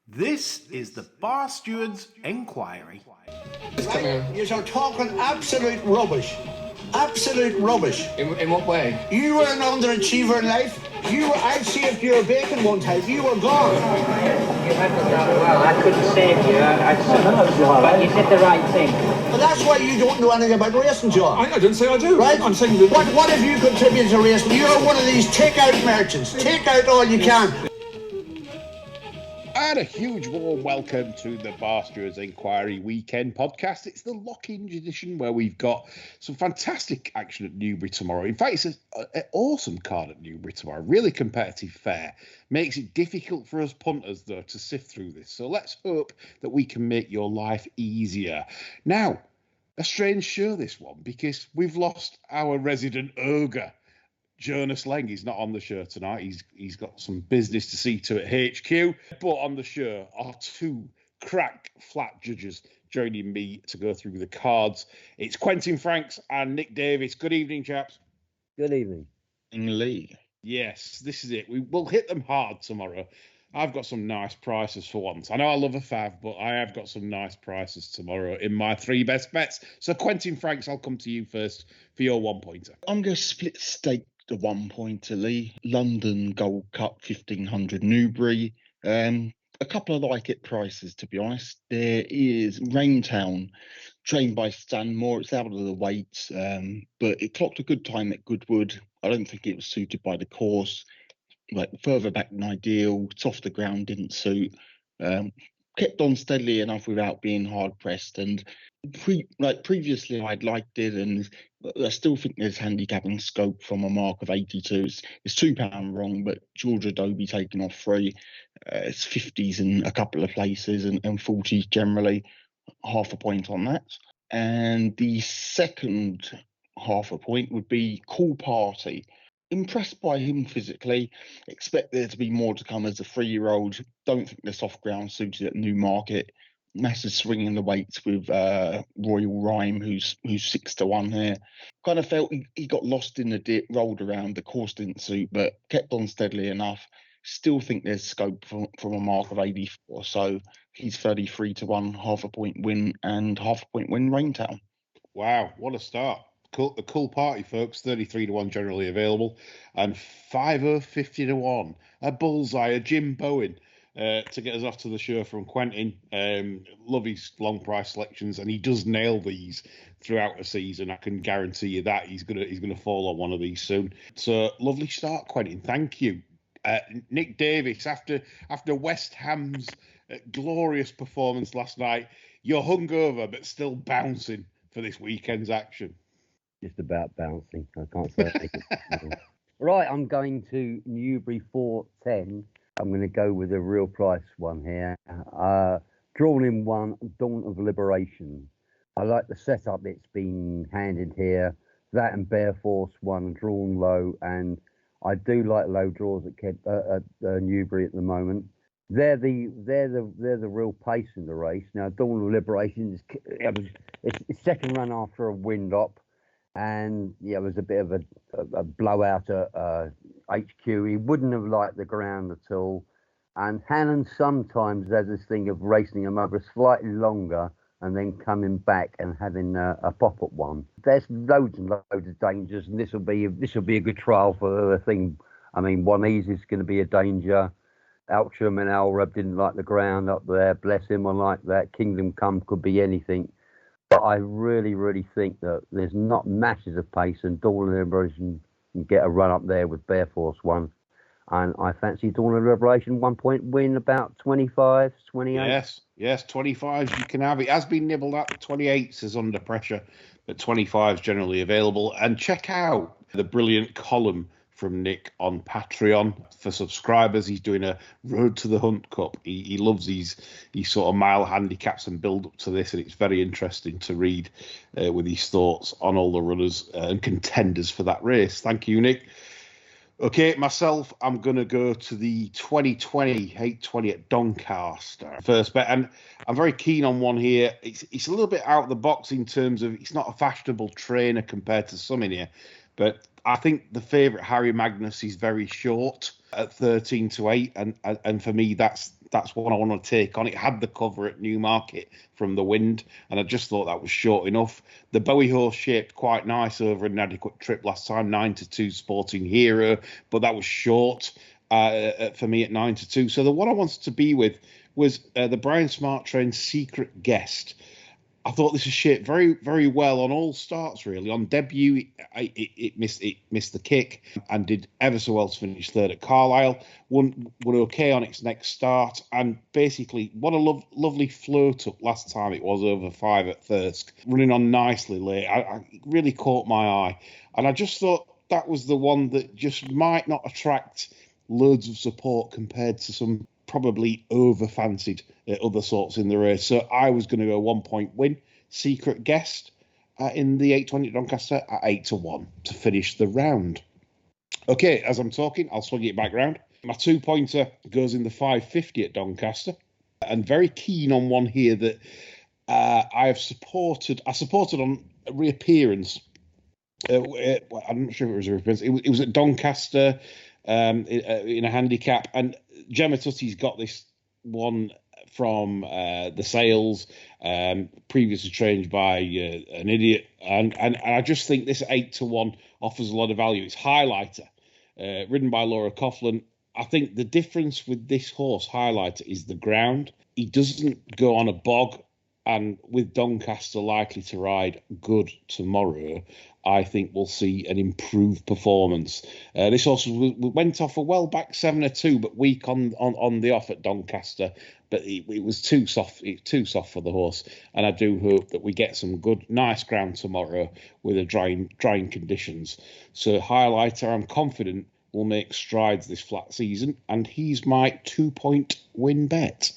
This is the Bar Steward's Enquiry. Right? You're talking absolute rubbish. Absolute rubbish. In what way? You were an underachiever in life. I saved your bacon one time. You were gone. You handled that well. I couldn't save you. But you did the right thing. But that's why you don't know anything about racing, John. I didn't say I do. Right? I'm saying that... What have you contributed to racing? You're one of these take-out merchants. Take out all you can. And a huge warm welcome to the Bar Stewards Enquiry Weekend Podcast. It's the Lockinge edition where we've got some fantastic action at Newbury tomorrow. In fact, it's an awesome card at Newbury tomorrow. Really competitive fare. Makes it difficult for us punters, though, to sift through this. So let's hope that we can make your life easier. Now, a strange show, this one, because we've lost our resident ogre. Jonas Leng is not on the show tonight. He's got some business to see to at HQ. But on the show are two crack flat judges joining me to go through the cards. It's Quentin Franks and Nick Davis. Good evening, chaps. Good evening. Lee. Yes, this is it. We will hit them hard tomorrow. I've got some nice prices for once. I know I love a fav, but I have got some nice prices tomorrow in my three best bets. So Quentin Franks, I'll come to you first for your 1 pointer. I'm going to split stake the 1 pointer, Lee. London Gold Cup 1500 Newbury. A couple of like it prices, to be honest. There is Raintown, trained by Stanmore. It's out of the weights, but it clocked a good time at Goodwood. I don't think it was suited by the course. Like further back than ideal. It's off the ground, didn't suit. Kept on steadily enough without being hard pressed, and previously I'd liked it, and I still think there's handicapping scope from a mark of 82. It's £2 wrong, but George Adobe taking off free. It's 50s in a couple of places and 40s generally. Half a point on that. And the second half a point would be Cool Party. Impressed by him physically. Expect there to be more to come as a 3-year-old. Don't think the soft ground suited at Newmarket. Massive swing in the weights with Royal Rhyme, who's 6-1 here. Kind of felt he got lost in the dip, rolled around. The course didn't suit, but kept on steadily enough. Still think there's scope from a mark of 84. So he's 33-1, half a point win and half a point win Raintown. Wow, what a start. A cool party, folks. 33-1 generally available, and 50-1. A bullseye, a Jim Bowen to get us off to the show from Quentin. Love his long price selections, and he does nail these throughout the season. I can guarantee you that he's gonna fall on one of these soon. So lovely start, Quentin. Thank you, Nick Davis. After West Ham's glorious performance last night, you're hungover but still bouncing for this weekend's action. Just about bouncing. I can't say anything. Right, I'm going to Newbury 410. I'm going to go with a real price one here. Drawn in one, Dawn of Liberation. I like the setup that's been handed here. That and Bear Force one, drawn low, and I do like low draws at Newbury at the moment. They're the real pace in the race. Now, Dawn of Liberation it's second run after a wind up. And yeah, it was a bit of a blowout at HQ. He wouldn't have liked the ground at all. And Hannon sometimes has this thing of racing him over slightly longer and then coming back and having a pop at one. There's loads and loads of dangers, and this will be a good trial for the thing. I mean, One Easy is going to be a danger. Altram and Alreb didn't like the ground up there. Bless him, I like that. Kingdom Come could be anything. But I really, really think that there's not masses of pace, and Dawn of Liberation can get a run up there with Bear Force one. And I fancy Dawn of Liberation 1 point win about 25, 28. Yes, 25s you can have. It has been nibbled at. 28s is under pressure, but 25s generally available. And check out the brilliant column from Nick on Patreon for subscribers. He's doing a Road to the Hunt Cup. He loves these sort of mile handicaps and build up to this, and it's very interesting to read with his thoughts on all the runners and contenders for that race. Thank you, Nick. Okay, myself, I'm going to go to the 2020 820 at Doncaster first bet, and I'm very keen on one here. It's a little bit out of the box in terms of it's not a fashionable trainer compared to some in here, But I think the favourite Harry Magnus is very short at 13-8, and for me that's what I want to take on. It had the cover at Newmarket from the wind, and I just thought that was short enough. The Bowie horse shaped quite nice over an adequate trip last time, 9-2 Sporting Hero, but that was short for me at 9-2. So the one I wanted to be with was the Brian Smart trained Secret Guest. I thought this was shaped very, very well on all starts, really. On debut, it missed the kick and did ever so well to finish third at Carlisle. Won okay on its next start, and basically, what a lovely float up last time it was over 5 at Thirsk. Running on nicely late. It really caught my eye. And I just thought that was the one that just might not attract loads of support compared to some probably over-fancied other sorts in the race. So I was going to go 1 point win, Secret Guest, in the 820 at Doncaster at 8-1 to finish the round. Okay, as I'm talking, I'll swing it back round. My 2-pointer goes in the 550 at Doncaster, and very keen on one here that I supported on reappearance. I'm not sure if it was a reappearance. It was at Doncaster in a handicap, and Gemma Tutti's got this one from the sales, previously trained by an idiot, and I just think this 8-1 offers a lot of value. It's Highlighter, ridden by Laura Coughlin. I think the difference with this horse, Highlighter, is the ground. He doesn't go on a bog, and with Doncaster likely to ride good tomorrow, I think we'll see an improved performance. This horse went off a well-back 7-2, but weak on the off at Doncaster. But it was too soft. It's too soft for the horse, and I do hope that we get some good, nice ground tomorrow with a drying conditions. So Highlighter, I'm confident, will make strides this flat season, and he's my 2-point win bet.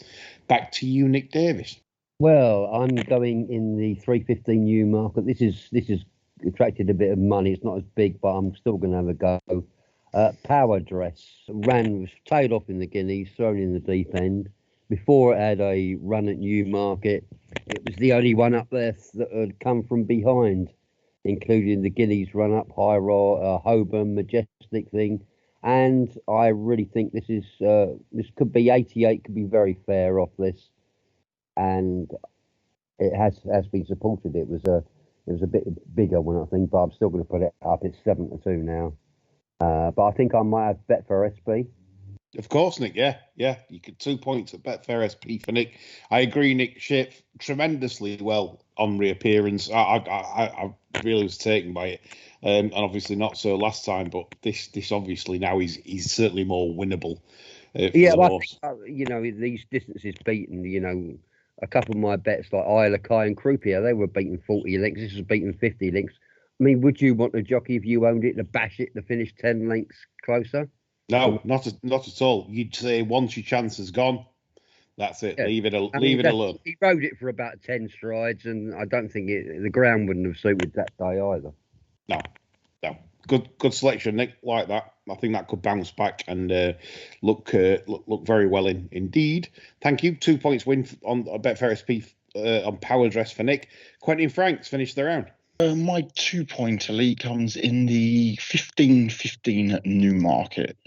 Back to you, Nick Davis. Well, I'm going in the 315 Newmarket. This is attracted a bit of money. It's not as big, but I'm still going to have a go. Power Dress was tailed off in the Guineas, thrown in the deep end. Before it had a run at Newmarket, it was the only one up there that had come from behind, including the Guineas run up, High Holborn, Majestic thing. And I really think this could be 88, could be very fair off this. And it has been supported. It was a bit bigger one, I think, but I'm still going to put it up. It's 7-2 now. But I think I might have Betfair SP. Of course, Nick. Yeah. You could 2 points at Betfair SP for Nick. I agree, Nick shaped tremendously well on reappearance. I really was taken by it, and obviously not so last time. But this obviously now he's certainly more winnable. Well, these distances beaten. A couple of my bets like Isla Kai and Croupier, they were beaten 40 lengths. This was beaten 50 lengths. I mean, would you want a jockey if you owned it to bash it to finish 10 lengths closer? No, not at all. You'd say once your chance is gone, that's it. Yeah. Leave it alone. He rode it for about 10 strides, and I don't think the ground wouldn't have suited that day either. No. Good selection, Nick. Like that. I think that could bounce back and look very well indeed. Thank you. 2 points win on Betfair SP on Power Dress for Nick. Quentin Franks finished the round. My 2-pointer lead comes in the 15-15 at Newmarket.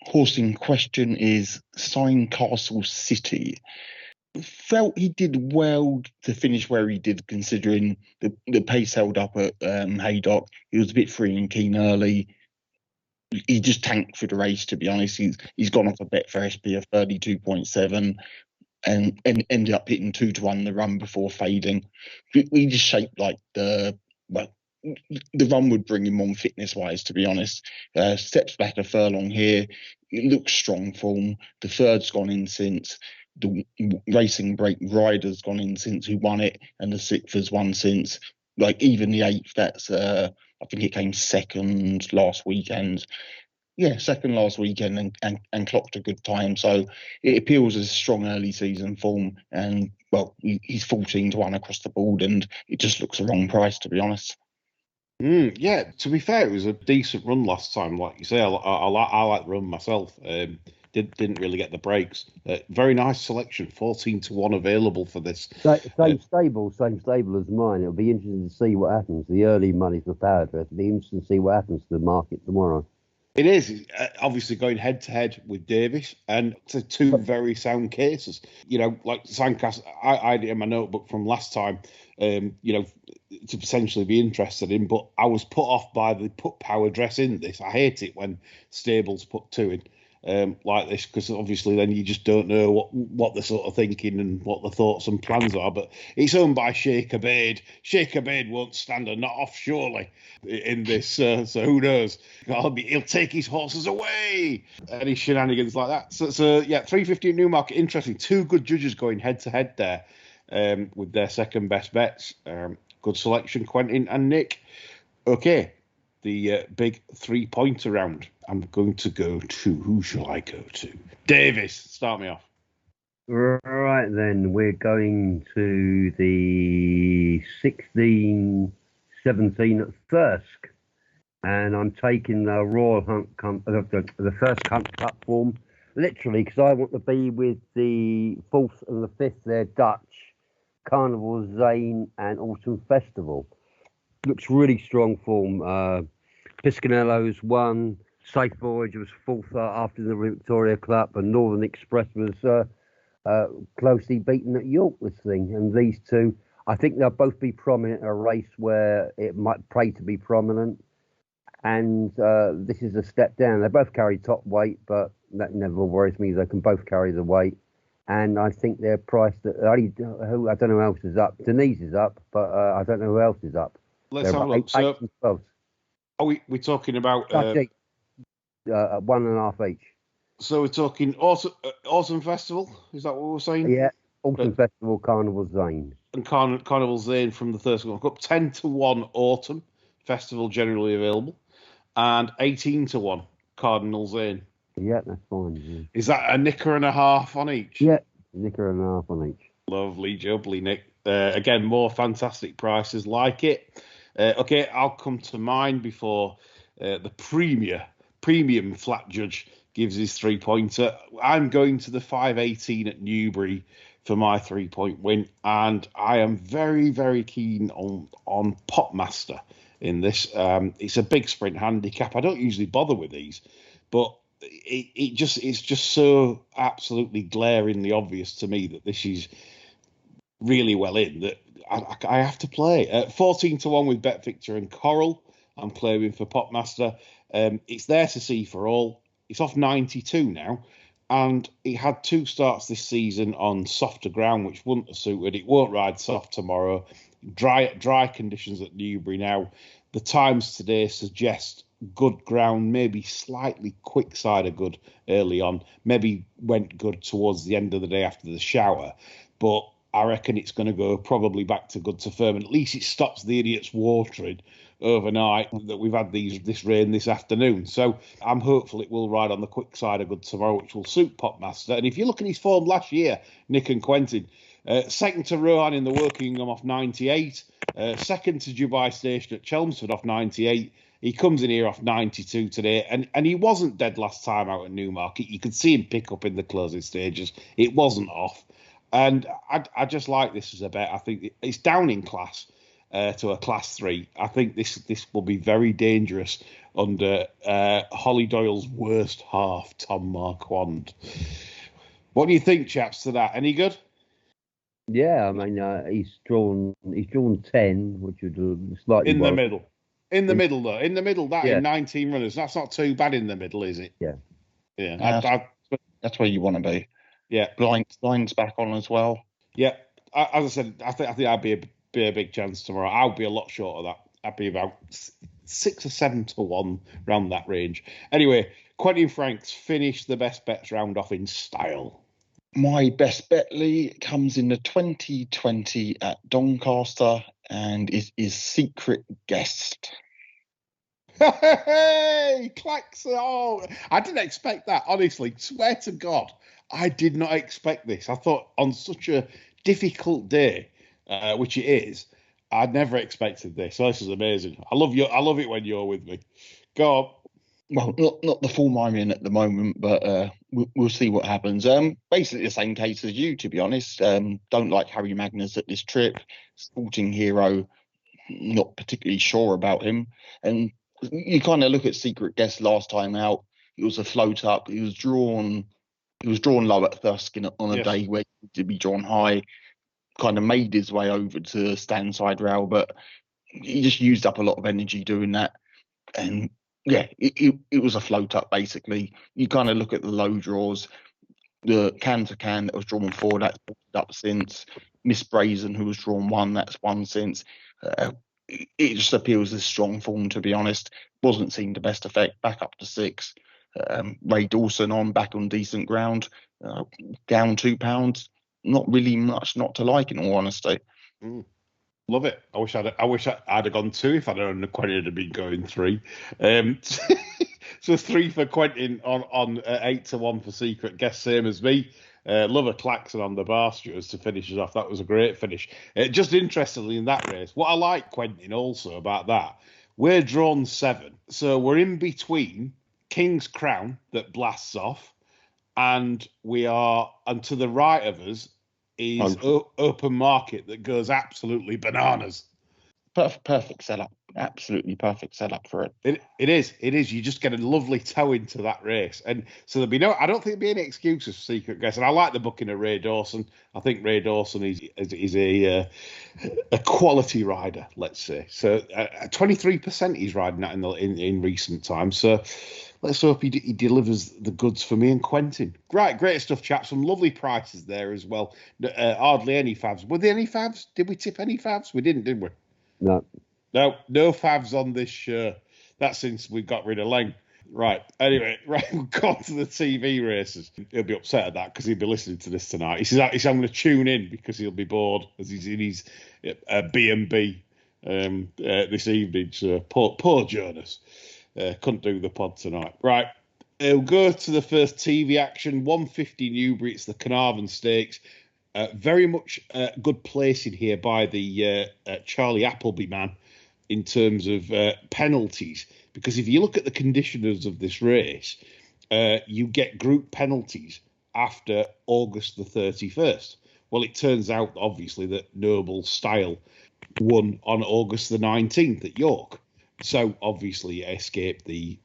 Horse in question is Castle City. Felt he did well to finish where he did, considering the pace held up at Haydock. He was a bit free and keen early. He just tanked for the race, to be honest. He's gone off a Betfair SP of 32.7 and ended up hitting 2-1 the run before fading. We just shaped like the run would bring him on fitness-wise, to be honest. Steps back a furlong here. It looks strong form. The third's gone in since. The Racing Break Rider's gone in since, who won it, and the sixth has won since. Like, even the eighth, that's I think it came second last weekend. Yeah, second last weekend and clocked a good time. So it appeals as strong early season form. And, well, he's 14-1 across the board, and it just looks the wrong price, to be honest. Yeah, to be fair, it was a decent run last time. Like you say, I like the run myself. didn't really get the breaks. Very nice selection, 14-1 available for this. Same stable as mine. It'll be interesting to see what happens. The early money for Power Dress. It'll be interesting to see what happens to the market tomorrow. It is obviously going head to head with Davis, and it's two very sound cases. Like Sandcast, I had it in my notebook from last time, to potentially be interested in, but I was put off by the put Power Dress in this. I hate it when stables put two in like this, because obviously then you just don't know what they're sort of thinking and what the thoughts and plans are. But it's owned by Shaqab. Shaqab won't stand a knot off, surely, in this. So who knows? He'll take his horses away. Any shenanigans like that. So yeah, 350 at Newmarket. Interesting. Two good judges going head to head there with their second best bets. Good selection, Quentin and Nick. Okay, the big 3-pointer round. I'm going to go to, who shall I go to? Davis, start me off. Right then, we're going to the 16-17 at Thirsk. And I'm taking the Royal Hunt, the first Hunt Cup form, literally, because I want to be with the 4th and the 5th, they're Dutch, Carnarvon, Zane and Autumn Festival. Looks really strong form. Piscanello's won. Safe Voyage was 4th after the Victoria Club, and Northern Express was closely beaten at York this thing. And these two, I think they'll both be prominent in a race where it might pray to be prominent. And this is a step down. They both carry top weight, but that never worries me. They can both carry the weight. And I think they're priced at, I don't know who else is up. Denise is up, but I don't know who else is up. Let's have a look. So, are we talking about... 1.5 each. So we're talking Autumn Festival? Is that what we're saying? Yeah, Autumn Festival, Carnival Zane. And Carnival Zane from the Thirsk Cup. 10-1 Autumn Festival generally available. And 18-1 Cardinal Zane. Yeah, that's fine. Yeah. Is that a nicker and a half on each? Yeah, nicker and a half on each. Lovely jubbly, Nick. Again, more fantastic prices like it. Okay, I'll come to mine before the premium flat judge gives his 3-pointer. I'm going to the 5.18 at Newbury for my 3-point win, and I am very, very keen on Popmaster in this. It's a big sprint handicap. I don't usually bother with these, but it's just so absolutely glaringly obvious to me that this is really well in that I have to play. 14-1 with BetVictor and Coral. I'm claiming for Popmaster. It's there to see for all. It's off 92 now, and it had 2 starts this season on softer ground, which wouldn't have suited. It won't ride soft tomorrow. Dry conditions at Newbury now. The times today suggest good ground, maybe slightly quick side of good early on. Maybe went good towards the end of the day after the shower, but I reckon it's going to go probably back to good to firm, and at least it stops the idiots watering overnight that we've had this rain this afternoon. So I'm hopeful it will ride on the quick side of good tomorrow, which will suit Popmaster. And if you look at his form last year, Nick and Quentin, second to Rayyan in the Wokingham off 98, second to Dubai Station at Chelmsford off 98. He comes in here off 92 today, and he wasn't dead last time out at Newmarket. You could see him pick up in the closing stages. It wasn't off. And I just like this as a bet. I think it's down in class to a class 3. I think this will be very dangerous under Holly Doyle's worst half, Tom Marquand. What do you think, chaps, to that? Any good? Yeah, I mean, he's drawn 10, which would slightly in the middle. In the middle, though. In the middle, that yeah. In 19 runners. That's not too bad in the middle, is it? Yeah. Yeah. That's where you want to be. Yeah. Blinds back on as well. Yeah. As I said, I think I'd be a big chance tomorrow. I'll be a lot short of that. I'd be about 6 or 7-1 round that range. Anyway, Quentin Franks finished the best bets round off in style. My best bet, Lee, comes in the 2020 at Doncaster and is Secret Guest. Hey, clacks! Oh, I didn't expect that. Honestly, swear to God, I did not expect this. I thought on such a difficult day, which it is, I'd never expected this. So this is amazing. I love it when you're with me. Go on. Well, not the form I'm in at the moment, but we'll see what happens. Basically the same case as you, to be honest. Don't like Harry Magnus at this trip. Sporting Hero, not particularly sure about him. And you kind of look at Secret Guest last time out. It was a float up. He was drawn low at Thuskin on a day where he to be drawn high. Kind of made his way over to stand side rail, but he just used up a lot of energy doing that. And yeah, it was a float up basically. You kind of look at the low draws, the can to can that was drawn 4, that's up since. Miss Brazen, who was drawn 1, that's 1 since. It just appeals as strong form, to be honest. Wasn't seen to best effect, back up to 6. Ray Dawson back on decent ground, down £2. Not really much not to like, in all honesty. Love it. I wish I'd have gone 2 if I'd known Quentin had been going 3. So 3 for Quentin on 8 to 1 for Secret Guest, same as me. Love a klaxon on the bar stewards to finish us off. That was a great finish. Just interestingly in that race, what I like, Quentin, also about that, we're drawn 7, so we're in between King's Crown that blasts off, and to the right of us is Open Market that goes absolutely bananas. Perfect setup. Absolutely perfect setup for it. It is. You just get a lovely toe into that race. And so I don't think there'll be any excuses for Secret Guest. And I like the booking of Ray Dawson. I think Ray Dawson is a quality rider, let's say. So 23% he's riding that in recent times. So let's hope he delivers the goods for me and Quentin. Right, great stuff, chaps. Some lovely prices there as well. Hardly any favs. Were there any favs? Did we tip any favs? We didn't, did we? No favs on this show. That's since we got rid of Lang. Right. Anyway, we'll go on to the TV races. He'll be upset at that because he'll be listening to this tonight. He says, I'm going to tune in because he'll be bored as he's in his B&B this evening. So poor Jonas. Couldn't do the pod tonight. Right. We'll go to the first TV action. 150 Newbury. It's the Carnarvon Stakes. Very much good placing here by the Charlie Appleby man in terms of penalties, because if you look at the conditioners of this race, you get group penalties after August the 31st. Well, it turns out, obviously, that Noble Style won on August the 19th at York. So, obviously, it escaped the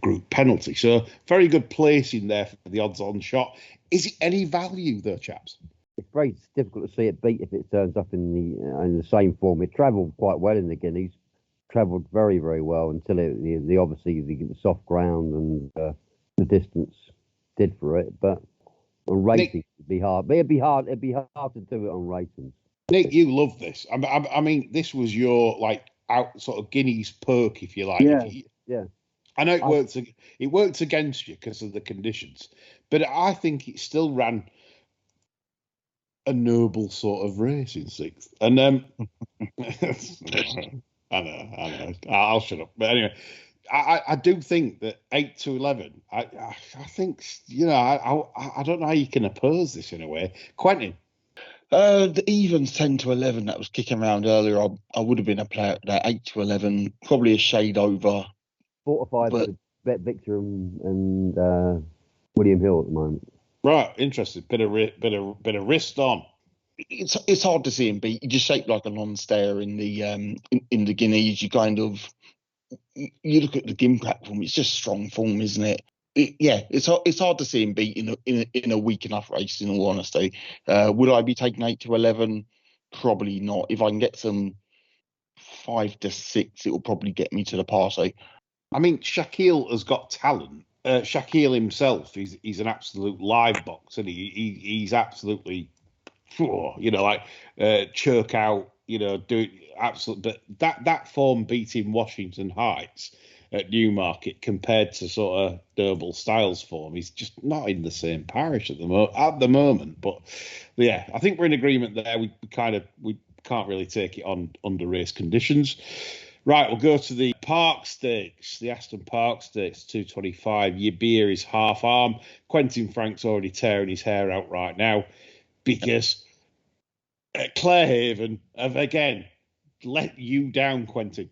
group penalty. So, very good placing there for the odds-on shot. Is it any value, though, chaps? It's very difficult to see it beat if it turns up in the same form. It travelled quite well in the Guineas, travelled very, very well until obviously the soft ground and the distance did for it. But on ratings, it'd be hard. But it'd be hard to do it on ratings. Nick, you love this. I mean, this was your out sort of Guineas perk, if you like. Yeah. I know it worked against you because of the conditions, but I think it still ran a noble sort of race in 6th. And I know. I'll shut up. But anyway, I do think that 8 to 11. I think I don't know how you can oppose this in a way. Quentin. The evens 10 to 11 that was kicking around earlier, I would have been a player at that. 8 to 11, probably a shade over. Fortified with BetVictor and William Hill at the moment. Right, interesting. Bit of wrist on. It's hard to see him beat. He just shaped like a non-stayer in the Guineas. You look at the Gim platform. It's just strong form, isn't it? It's hard to see him beat in a weak enough race. In all honesty, would I be taking 8 to 11? Probably not. If I can get some 5 to 6, it will probably get me to the party. I mean, Shaquille has got talent. Shaquille himself, he's an absolute live box, and he's absolutely, choke out, do absolute. But that form beating Washington Heights at Newmarket compared to sort of Noble Styles form, he's just not in the same parish at the moment. But yeah, I think we're in agreement there. We can't really take it on under race conditions. Right, we'll go to the Park Stakes, the Aston Park Stakes, 225. Your beer is half arm. Quentin Frank's already tearing his hair out right now because Clarehaven have again let you down, Quentin.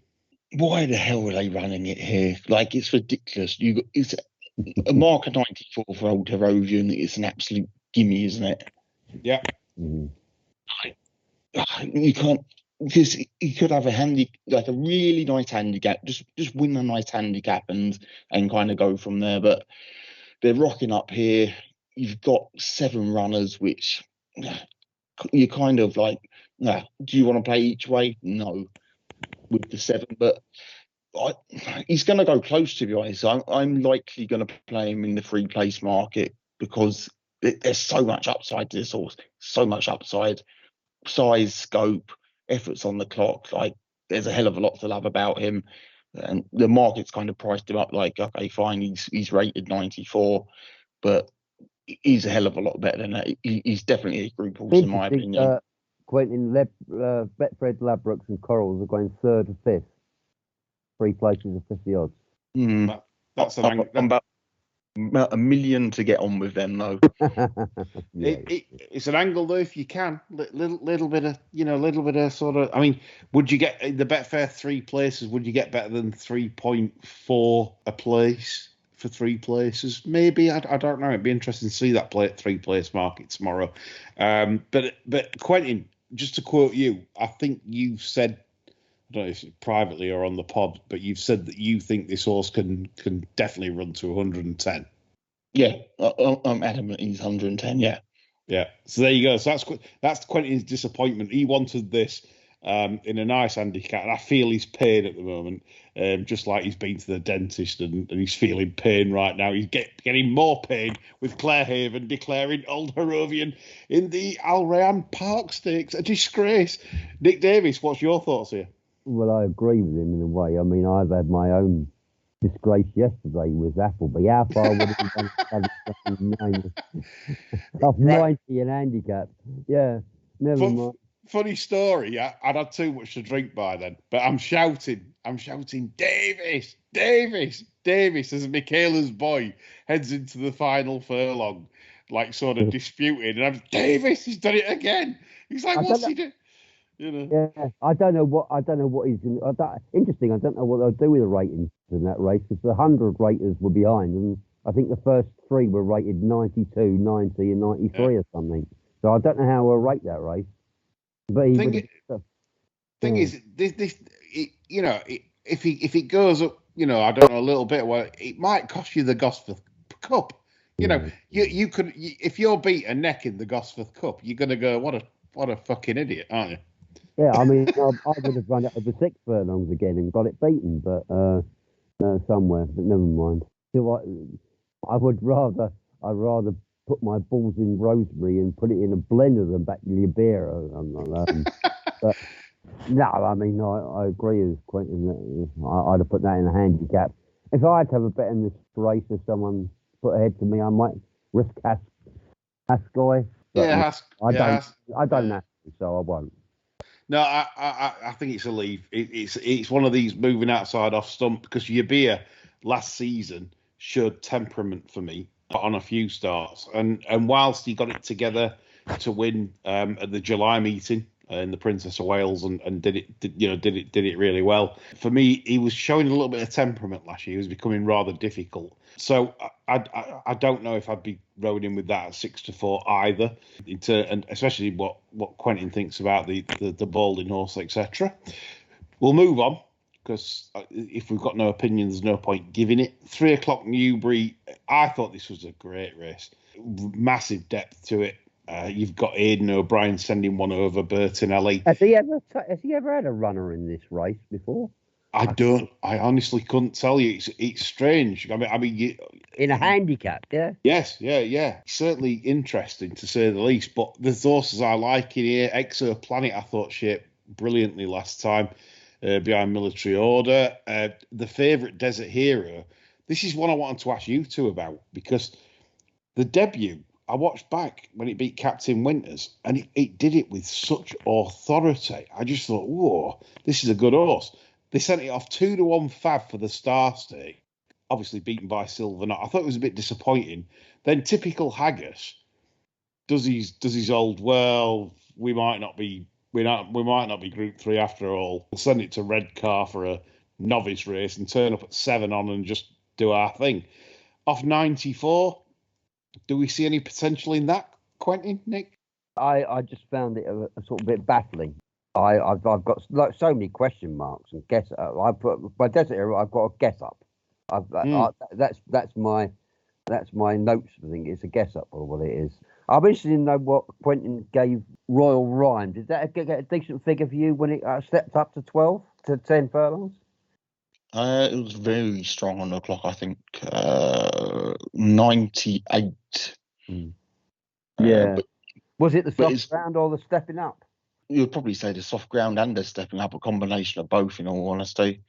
Why the hell are they running it here? Like, it's ridiculous. It's a marker 94 for Old Erosion. It's an absolute gimme, isn't it? Yeah. Mm. You can't, because you could have a really nice handicap. Just win a nice handicap and kind of go from there. But they're rocking up here. You've got 7 runners, which you're kind of like, nah, do you want to play each way? No, with the 7, but he's going to go close, to be honest. I'm likely going to play him in the free place market because there's so much upside to this horse, so much upside, size, scope, efforts on the clock. Like, there's a hell of a lot to love about him, and the market's kind of priced him up like, okay, fine, he's rated 94, but he's a hell of a lot better than that. He's definitely a group horse, in my opinion. Quentin, Betfred, Ladbrokes and Corals are going 3rd and 5th. 3 places of 50 odds. That's I'm about $1 million to get on with them, though. Yeah. It's an angle though, if you can. Little bit of sort of. I mean, would you get the Betfair 3 places? Would you get better than 3.4 a place for 3 places? Maybe. I don't know. It'd be interesting to see that 3 place market tomorrow. But Quentin, just to quote you, I think you've said, I don't know if it's privately or on the pod, but you've said that you think this horse can definitely run to 110. Yeah, I'm adamant he's 110. Yeah. Yeah. So there you go. So that's Quentin's disappointment. He wanted this in a nice handicap, and I feel he's pain at the moment, just like he's been to the dentist and he's feeling pain right now. He's getting more pain with Clarehaven declaring Old Harrovian in the Al Rayyan Park Stakes. A disgrace. Nick Davis, what's your thoughts here? Well, I agree with him in a way. I mean, I've had my own disgrace yesterday with Appleby. How far would it have been? Off 90 in handicap. Yeah, never mind. Funny story. I'd had too much to drink by then, but I'm shouting, Davis, Davis, Davis, as Michaela's boy heads into the final furlong, like sort of disputing. And I'm Davis, he's done it again. He's like, what's he doing? You know. Yeah, I don't know what he's going to. Interesting. I don't know what they'll do with the ratings in that race because the 100 raters were behind, and I think the first 3 were rated 92, 90, and 93 or something. So I don't know how we'll rate that race. But thing is, this if it goes up, I don't know, a little bit, well, it might cost you the Gosforth Cup. You could, if you're beat a neck in the Gosforth Cup, you're going to go, what a fucking idiot, aren't you? Yeah, I mean, I would have run it over 6 furlongs again and got it beaten, but somewhere. But never mind. I'd rather put my balls in rosemary and put it in a blender than back in your beer or something like that. But no, I mean, I agree with Quentin. I'd have put that in a handicap. If I had to have a bet in this race, if someone put ahead to me, I might risk Aspall. I don't have to, so I won't. No, I think it's a leave. It's one of these moving outside off stump because your beer last season showed temperament for me on a few starts, and whilst he got it together to win at the July meeting in the Princess of Wales and did it really well. For me, he was showing a little bit of temperament last year. He was becoming rather difficult. So I don't know if I'd be rowing in with that at 6-4 either. And especially what Quentin thinks about the balding horse, etc. We'll move on because if we've got no opinion, there's no point giving it. 3 o'clock Newbury. I thought this was a great race. Massive depth to it. You've got Aidan O'Brien sending one over Bertinelli. Has he ever had a runner in this race before? I honestly couldn't tell you. It's strange. I mean, in a handicap, yeah. Yes, yeah. Certainly interesting to say the least. But the horses I like in here, Exoplanet, I thought shaped brilliantly last time behind Military Order. The favourite Desert Hero. This is one I wanted to ask you two about because the debut I watched back when it beat Captain Winters, and it did it with such authority. I just thought, whoa, this is a good horse. They sent it off 2-1 Fab for the Star Stake, obviously beaten by Silver Knot. I thought it was a bit disappointing. Then typical Haggis does his old, well, we might not be Group 3 after all. We'll send it to Redcar for a novice race and turn up at 7 on and just do our thing. Off 94, do we see any potential in that, Quentin, Nick? I just found it a sort of bit baffling. I've got like so many question marks and guess. I put by Desert Hero. I've got a guess up. That's my notes. I think it's a guess up or what it is. I'm interested to know what Quentin gave Royal Rhyme. Did that get a decent figure for you when it stepped up to 12 to 10 furlongs? It was very strong on the clock. I think 98. Yeah. But Was it the soft ground or the stepping up? You would probably say the soft ground and the stepping up, a combination of both, in all honesty.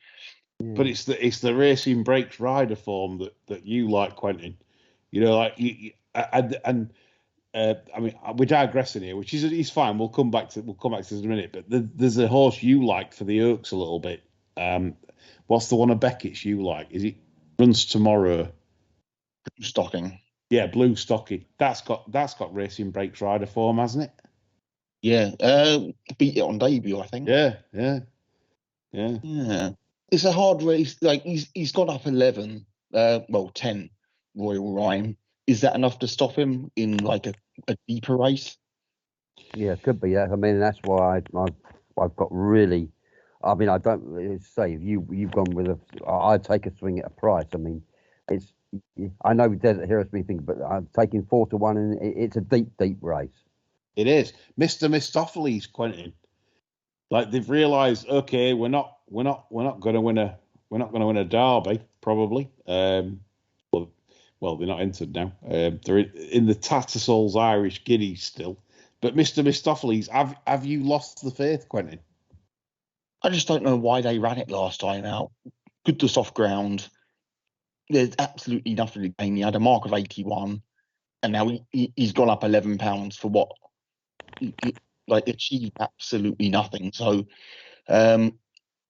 Yeah. But it's the Racing Breaks rider form that you like, Quentin. You know, like I mean, we're digressing here, which is fine. We'll come back to this in a minute. But there's a horse you like for the Oaks a little bit. What's the one of Beckett's you like? Is it Runs Tomorrow? Stocking. Yeah, Blue Stocking. That's got Racing Breaks rider form, hasn't it? Yeah, beat it on debut, I think. Yeah. It's a hard race. Like he's got up 11, 10 Royal Rhyme. Is that enough to stop him in like a deeper race? Yeah, it could be. Yeah, I mean that's why I've got really. I mean, I don't say if you've gone with I'd take a swing at a price. I mean, it's. I know Desert Hero's been thinking, but I'm taking 4-1, and it's a deep race. It is. Mr. Mistopheles, Quentin. Like they've realised, okay, we're not going to win a derby probably. Well, they're not entered now. They're in the Tattersalls Irish Guineas still. But Mr. Mistopheles, have you lost the faith, Quentin? I just don't know why they ran it last time out. Good to soft ground. There's absolutely nothing to gain. He had a mark of 81, and now he's gone up £11 for what? Achieved absolutely nothing. So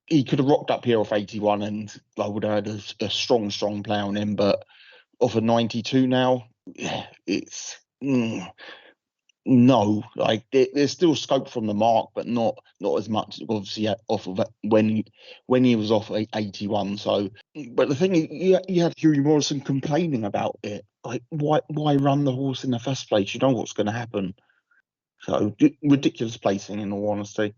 he could have rocked up here off 81, and I would have had a strong play on him. But off of 92 now, it's no. Like there's still scope from the mark, but not as much. Obviously, off of when he was off 81. So, but the thing is, you have Hughie Morrison complaining about it. Like, why run the horse in the first place? You know what's going to happen. So ridiculous placing, in all honesty.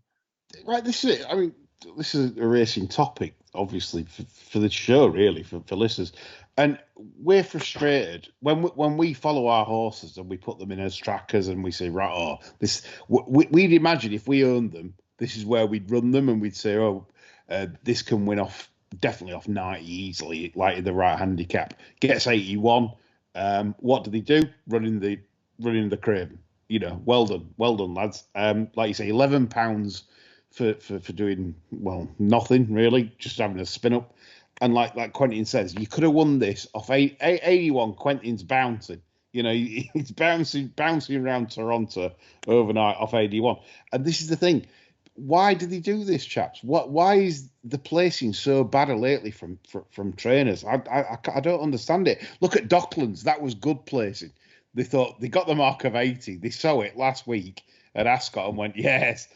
Right, this is it. I mean, this is a racing topic, obviously, for the show, really, for listeners. And we're frustrated when we follow our horses and we put them in as trackers and we say, right, we'd imagine if we owned them, this is where we'd run them and we'd say, this can win definitely off 90 easily, like in the right handicap. Gets 81. What do they do? Running the Craven. You know, well done, lads. Like you say, £11 for doing nothing really, just having a spin up. And like Quentin says, you could have won this off 81. Quentin's bouncing. You know, he's bouncing around Toronto overnight off 81. And this is the thing. Why did he do this, chaps? Why is the placing so bad lately from trainers? I don't understand it. Look at Docklands. That was good placing. They thought they got the mark of 80. They saw it last week at Ascot and went, yes,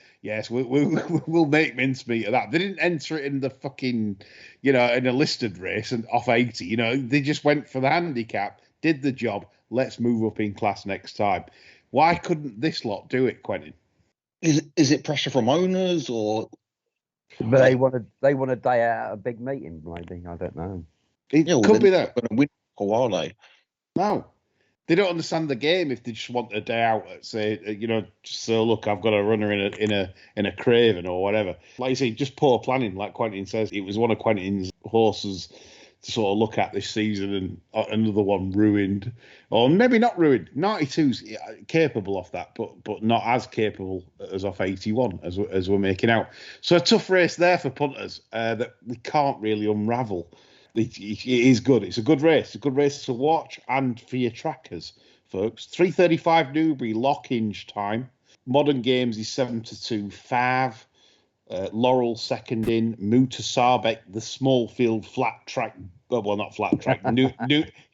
we'll make mincemeat of that. They didn't enter it in the fucking, in a listed race and off 80. They just went for the handicap, did the job. Let's move up in class next time. Why couldn't this lot do it, Quentin? Is it pressure from owners or? But they want a day out at a big meeting, maybe. I don't know. It could be that. Going to win, or are they? No. They don't understand the game if they just want a day out at, say, just so look, I've got a runner in a Craven or whatever. Like you say, just poor planning, like Quentin says. It was one of Quentin's horses to sort of look at this season, and another one ruined, or maybe not ruined. 92's capable of that, but not as capable as off 81 as we're making out. So a tough race there for punters that we can't really unravel. It is good. It's a good race. It's a good race to watch and for your trackers, folks. 3:35 Newbury, Lockinge time. Modern Games is 7-2. Fav, Laurel second in. Mutasabek, the small field flat track. Well, not flat track. new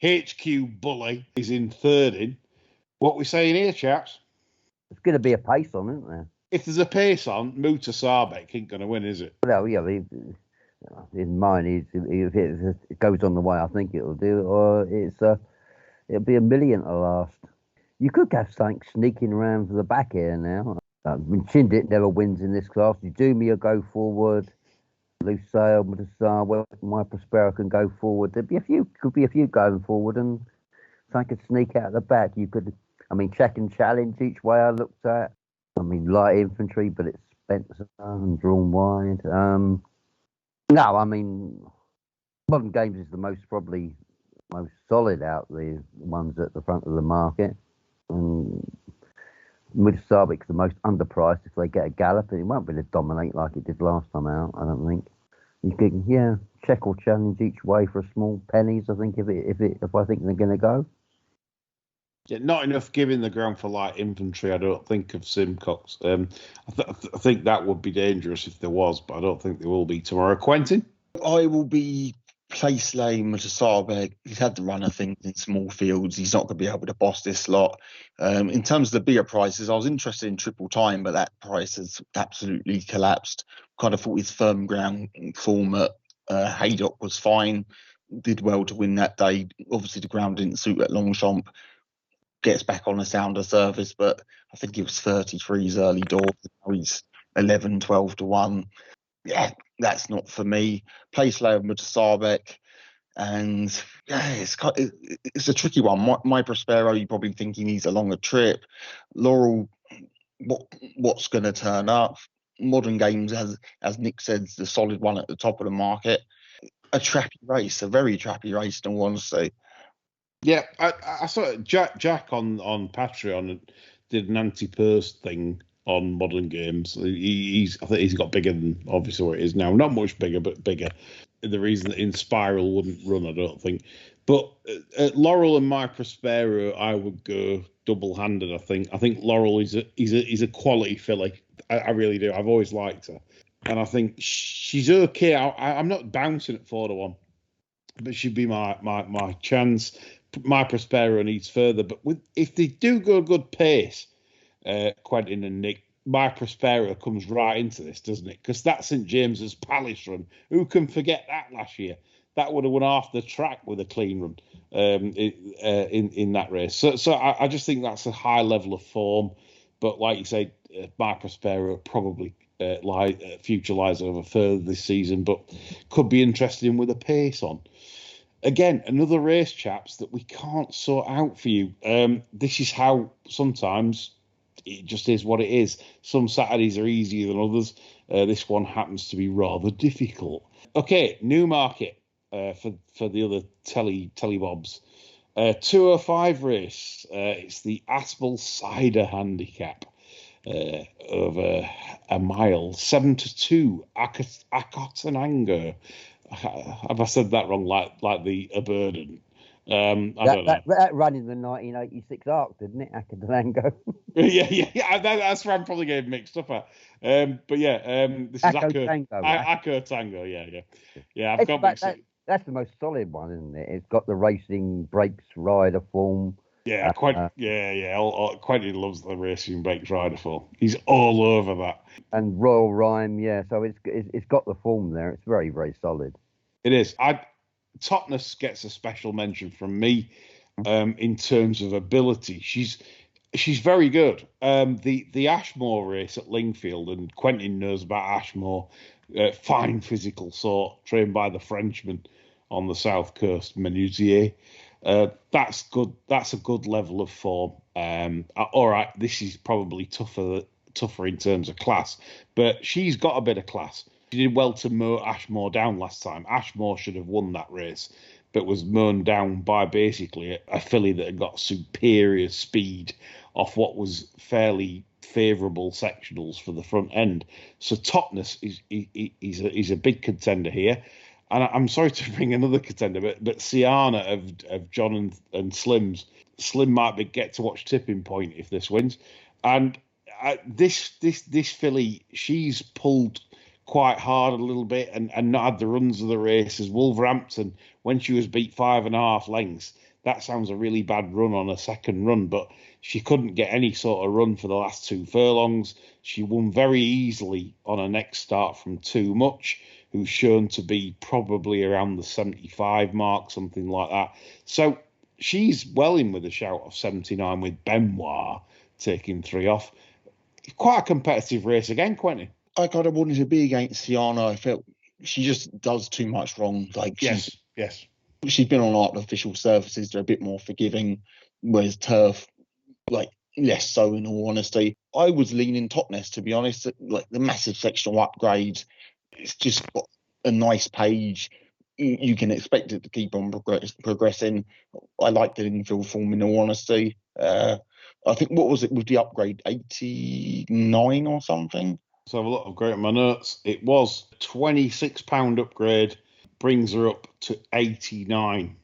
HQ Bully is in third in. What we saying here, chaps? There's going to be a pace on, isn't there? If there's a pace on, Mutasabek ain't going to win, is it? Well, yeah, in mine is if it goes on the way I think it'll do, or it'll be $1 million at last. You could have something sneaking around for the back here now. Chindit never wins in this class. You do me a go forward. Lusail, Madasar, well, my Prospero can go forward. Could be a few going forward, and something could sneak out the back. You could, check and challenge each way I looked at. Light infantry, but it's Spencer and drawn wide. Modern Games is probably most solid out the ones at the front of the market. And Mudasabik's the most underpriced if they get a gallop, and it won't be to dominate like it did last time out, I don't think. You can, check or challenge each way for small pennies, I think, if I think they're going to go. Yeah, not enough giving the ground for light infantry, I don't think, of Simcox. I think that would be dangerous if there was, but I don't think there will be tomorrow. Quentin? I will be place lane Mutasabek. He's had the run of things in small fields. He's not going to be able to boss this lot. In terms of the bigger prices, I was interested in Triple Time, but that price has absolutely collapsed. Kind of thought his firm ground form at Haydock was fine. Did well to win that day. Obviously, the ground didn't suit at Longchamp. Gets back on a sounder service, but I think he was 33's early door. Now he's 11, 12 to 1. Yeah, that's not for me. Place lay of Mutasabek, and it's a tricky one. My Prospero, you probably think he needs a longer trip. Laurel, what's going to turn up? Modern Games, as Nick said, is the solid one at the top of the market. A trappy race, a very trappy race, in all honesty. Yeah, I saw Jack on Patreon did an anti-purse thing on Modern Games. I think he's got bigger than obviously what it is now. Not much bigger, but bigger. The reason that in Spiral wouldn't run, I don't think. But Laurel and my Prospero, I would go double-handed. I think Laurel is a quality filly. I really do. I've always liked her, and I think she's okay. I'm not bouncing at 4 to 1, but she'd be my chance. My Prospero needs further, but if they do go a good pace, Quentin and Nick, my Prospero comes right into this, doesn't it? Because that St James's Palace run, who can forget that last year? That would have won half the track with a clean run in that race. So I just think that's a high level of form. But like you say, my Prospero probably future lies over further this season, but could be interesting with a pace on. Again, another race, chaps, that we can't sort out for you. This is how sometimes it just is what it is. Some Saturdays are easier than others. This one happens to be rather difficult. Okay, Newmarket for the other telebobs. 205 race. It's the Aspall Cyder Handicap over a mile. 7 to 2. Akotanango. Have I said that wrong? Like the burden? I don't know. That ran in the 1986 Arc, didn't it? Akotanango. yeah. That's where I'm probably getting mixed up at. But yeah, this is Akko Tango. Yeah. I've got mixed up. That's the most solid one, isn't it? It's got the racing brakes rider form. Yeah, Quentin loves the racing brakes rider form. He's all over that. And Royal Rhyme, yeah. So it's got the form there. It's very, very solid. It is. Totness gets a special mention from me in terms of ability. She's very good. The Ashmore race at Lingfield, and Quentin knows about Ashmore. Fine physical sort, trained by the Frenchman on the south coast, Menuisier. That's good. That's a good level of form. All right, this is probably tougher in terms of class, but she's got a bit of class. She did well to mow Ashmore down last time. Ashmore should have won that race, but was mown down by basically a filly that had got superior speed off what was fairly favourable sectionals for the front end. So Totness is a big contender here. And I'm sorry to bring another contender, but Siana of John and Slim's. Slim might get to watch Tipping Point if this wins. And this filly, she's pulled quite hard a little bit and not had the runs of the race as Wolverhampton, when she was beat 5.5 lengths. that sounds a really bad run on a second run, but she couldn't get any sort of run for the last 2 furlongs. She won very easily on her next start from Too Much, who's shown to be probably around the 75 mark, something like that. So she's well in with a shout of 79 with Benoit taking 3 off. Quite a competitive race again, Quentin. I kind of wanted to be against Sienna. I felt she just does too much wrong. Like Yes. She's been on artificial surfaces. They're a bit more forgiving, whereas turf, like, less so, in all honesty. I was leaning Totnes, to be honest. Like, the massive sectional upgrade, it's just got a nice page. You can expect it to keep on progressing. I like the infield form, in all honesty. I think, what was it with the upgrade, 89 or something? So have a look. I've got it in my notes. It was £26 upgrade, brings her up to 89.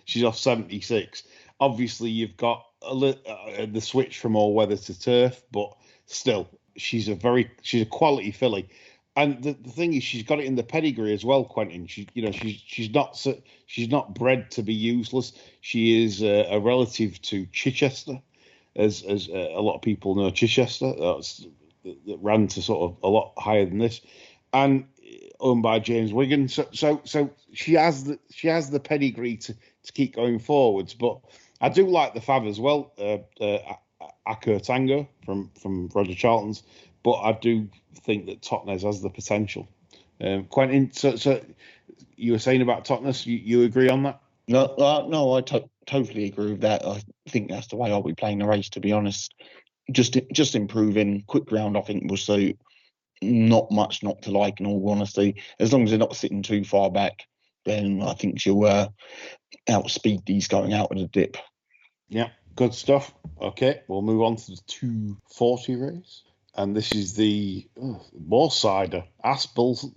She's off 76. Obviously, you've got the switch from all weather to turf, but still, she's a quality filly. And the thing is, she's got it in the pedigree as well, Quentin. She's not bred to be useless. She is a relative to Chichester, as a lot of people know Chichester. That ran to sort of a lot higher than this, and owned by James Wigan. So she has the pedigree to keep going forwards. But I do like the Fav as well, Akko Tango from Roger Charlton's. But I do think that Totnes has the potential. Quentin, so you were saying about Totnes, you agree on that? No, I totally agree with that. I think that's the way I'll be playing the race, to be honest. Just improving. Quick ground, I think, will suit. Not much not to like, in all honesty. As long as they're not sitting too far back, then I think she'll outspeed these going out of the dip. Yeah, good stuff. Okay, we'll move on to the 240 race. And this is the more cider. Aspall's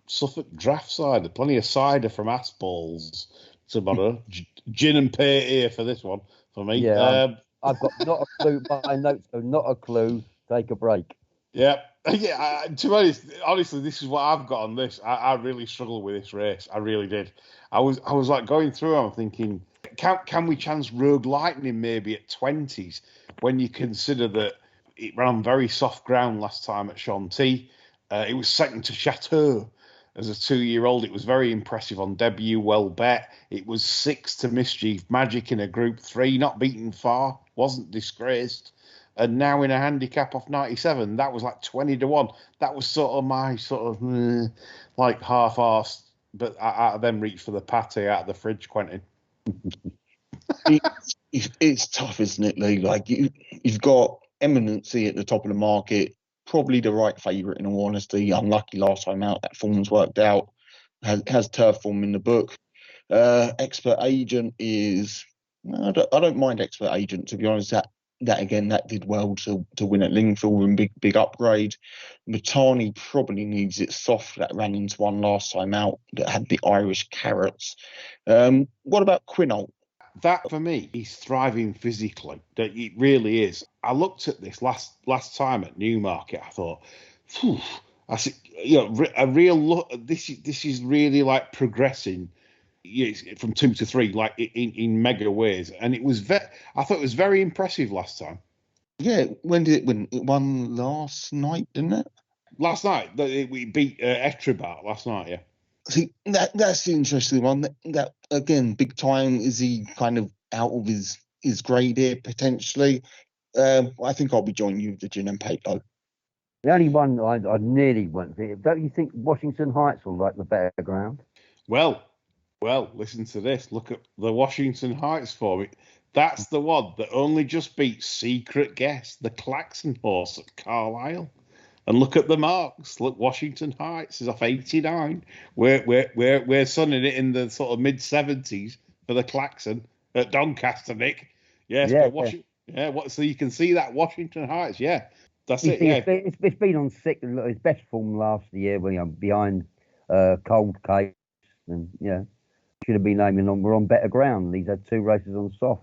Suffolk draft cider. Plenty of cider from Aspall's tomorrow. Gin and pear here for this one, for me. Yeah, I've got not a clue. My notes are not a clue. Take a break. Yeah. To be honest, honestly, this is what I've got on this. I really struggled with this race. I really did. I was like going through. I'm thinking, can we chance Rogue Lightning maybe at 20s when you consider that it ran on very soft ground last time at Chantilly. It was second to Chateau as a 2-year-old. It was very impressive on debut, well bet. It was 6 to Mischief Magic in a Group 3, not beaten far, wasn't disgraced. And now in a handicap off 97, that was like 20 to 1. That was sort of my like half-arsed, but I then reached for the pate out of the fridge, Quentin. It's tough, isn't it, Lee? Like, you've got Eminency at the top of the market, probably the right favourite, in all honesty. Unlucky last time out, that form's worked out. Has turf form in the book. Expert Agent is, I don't mind Expert Agent, to be honest. That did well to win at Lingfield and big upgrade. Matani probably needs it soft. That ran into one last time out that had the Irish carrots. What about Quinault? That, for me, he's thriving physically. It really is. I looked at this last time at Newmarket. I thought, I said, a real look. This is really like progressing, from 2 to 3, like in mega ways. And it was I thought it was very impressive last time. Yeah, when did it win? It won last night, didn't it? Last night, we beat Etribat last night. Yeah. See, that's the interesting one. That again, big time. Is he kind of out of his grade here potentially? I think I'll be joining you with the gin and peto. The only one I nearly went for. Don't you think Washington Heights will like the better ground? Well, listen to this. Look at the Washington Heights form. That's the one that only just beat Secret Guest, the Claxon horse at Carlisle. And look at the marks. Look, Washington Heights is off 89. We're sunning it in the sort of mid-70s for the Claxon at Doncaster, Nick. Yes, Yeah, so you can see that Washington Heights. Yeah, that's it. Yeah, it's been on sick. His best form last year when you're behind Cold Case, and should have been aiming on. We're on better ground. He's had 2 races on soft.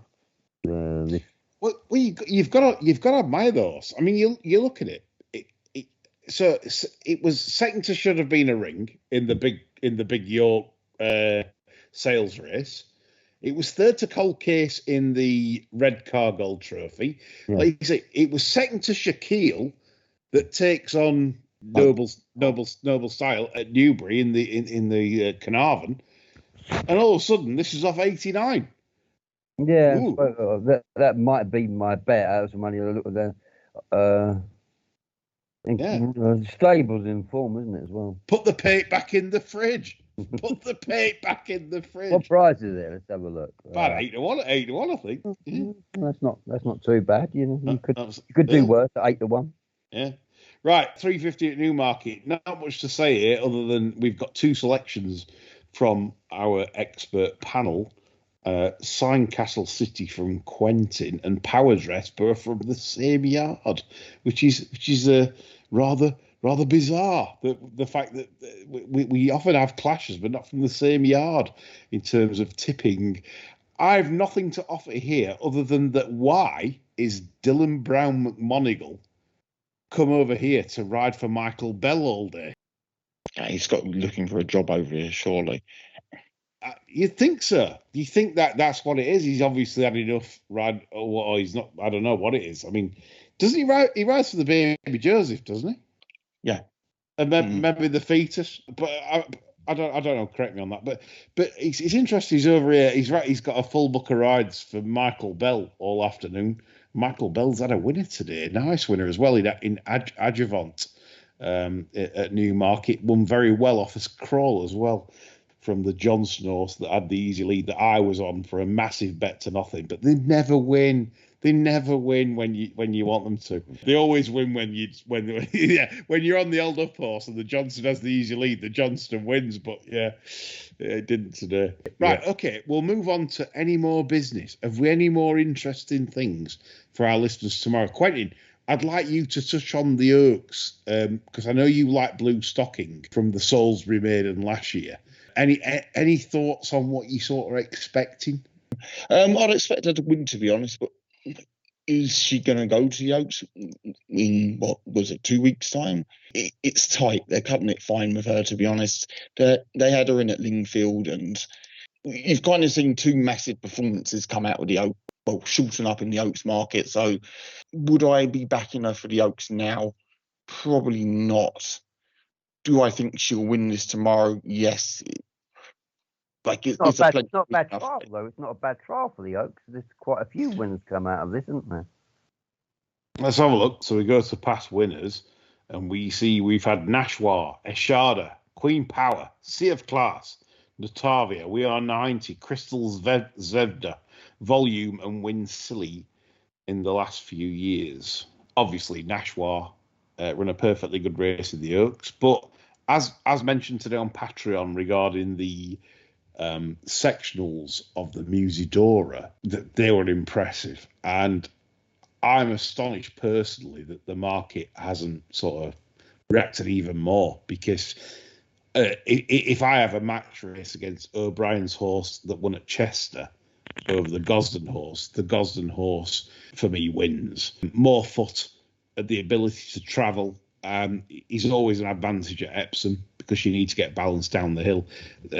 Well, you've got to admire those. I mean, you look at it. So it was second to Should Have Been a Ring in the big York sales race. It was third to Cold Case in the Red Car Gold Trophy. Yeah. Like you say, it was second to Shaquille that takes on Noble Style at Newbury in the Carnarvon, and all of a sudden this is off 89. Yeah, Ooh. that might be my bet. That was the money I looked at there. Stable's in form, isn't it, as well? Put the paint back in the fridge. Put the paint back in the fridge. What price is it? Let's have a look. About 8-1, I think. Yeah. That's not too bad. You could do worse at 8-1. Yeah. Right, 350 at Newmarket. Not much to say here other than we've got two selections from our expert panel. Castle City from Quentin and Power Dress both from the same yard, which is rather bizarre. The fact that we often have clashes, but not from the same yard in terms of tipping. I have nothing to offer here other than that. Why is Dylan Brown McMonigal come over here to ride for Michael Bell all day? He's got looking for a job over here, surely. You'd think so. You think that's what it is? He's obviously had enough ride, or he's not. I don't know what it is. I mean, doesn't he ride? He rides for the Baby Joseph, doesn't he? Yeah. And maybe the fetus, but I don't know. Correct me on that. But it's interesting. He's over here. He's right. He's got a full book of rides for Michael Bell all afternoon. Michael Bell's had a winner today. Nice winner as well in Adjuvant at Newmarket. Won very well off his crawl as well from the Johnson horse that had the easy lead that I was on for a massive bet to nothing. But they never win. They never win when you want them to. They always win when you're on the old up horse and the Johnson has the easy lead. The Johnston wins, but yeah, it didn't today. Right, okay, we'll move on to any more business. Have we any more interesting things for our listeners tomorrow? Quentin, I'd like you to touch on the Oaks because I know you like Blue Stocking from the Salisbury Maiden last year. Any thoughts on what you sort of expecting? I'd expect her to win, to be honest, but is she going to go to the Oaks in, what was it, 2 weeks' time? It's tight. They're cutting it fine with her, to be honest. They had her in at Lingfield, and you've kind of seen two massive performances come out of the Oaks, well, shorten up in the Oaks market. So would I be backing her for the Oaks now? Probably not. Do I think she'll win this tomorrow? Yes. It's not a bad trial, though. It's not a bad trial for the Oaks. There's quite a few winners come out of this, isn't there? Let's have a look. So we go to past winners, and we see we've had Nashwa, Eshada, Queen Power, Sea of Class, Notavia, We Are 90, Crystal Zvevda, Volume, and Win Silly in the last few years. Obviously, Nashwa run a perfectly good race in the Oaks, but as mentioned today on Patreon regarding the sectionals of the Musidora, that they were impressive, and I'm astonished personally that the market hasn't sort of reacted even more, because if I have a match race against O'Brien's horse that won at Chester over the Gosden horse for me wins. More foot, the ability to travel. He's always an advantage at Epsom because you need to get balance down the hill.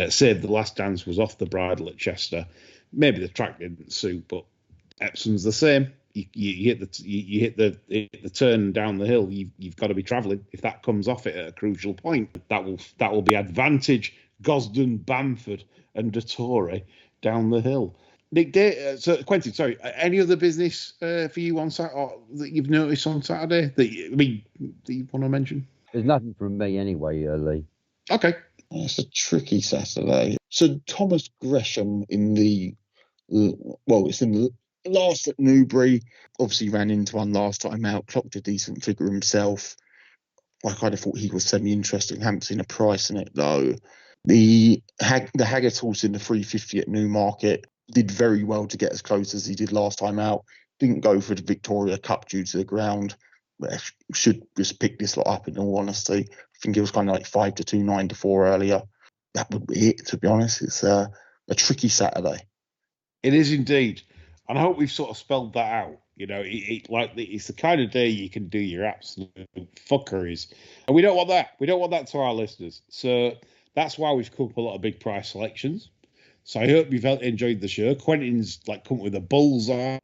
Save the Last Dance was off the bridle at Chester. Maybe the track didn't suit, but Epsom's the same. You hit the turn down the hill. You've got to be travelling. If that comes off it at a crucial point, that will be advantage Gosden, Bamford, and Dottore down the hill. Nick, so Quentin, sorry, any other business for you on Saturday that you've noticed on Saturday that you want to mention? There's nothing from me anyway, Lee. Okay. It's a tricky Saturday. So Thomas Gresham it's in the last at Newbury. Obviously ran into one last time out, clocked a decent figure himself. I kind of thought he was semi-interesting. Haven't seen a price in it though. The Haggart horse in the 350 at Newmarket did very well to get as close as he did last time out. Didn't go for the Victoria Cup due to the ground. Should just pick this lot up, in all honesty. I think it was kind of like 5-2, 9-4 earlier. That would be it, to be honest. It's a tricky Saturday. It is indeed. And I hope we've sort of spelled that out. You know, it's the kind of day you can do your absolute fuckeries. And we don't want that. We don't want that to our listeners. So that's why we've come up with a lot of big price selections. So I hope you've enjoyed the show. Quentin's like come with a bullseye,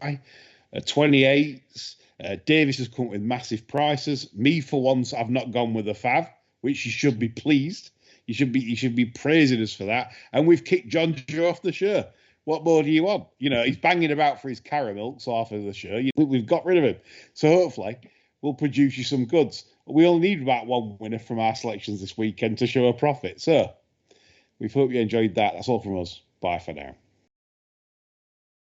28s. Davis has come with massive prices. Me, for once, I've not gone with a fav, which you should be pleased. You should be praising us for that. And we've kicked John Joe off the show. What more do you want? You know, he's banging about for his caramels after the show. We've got rid of him. So hopefully we'll produce you some goods. We only need about one winner from our selections this weekend to show a profit. So we hope you enjoyed that. That's all from us. Bye for now.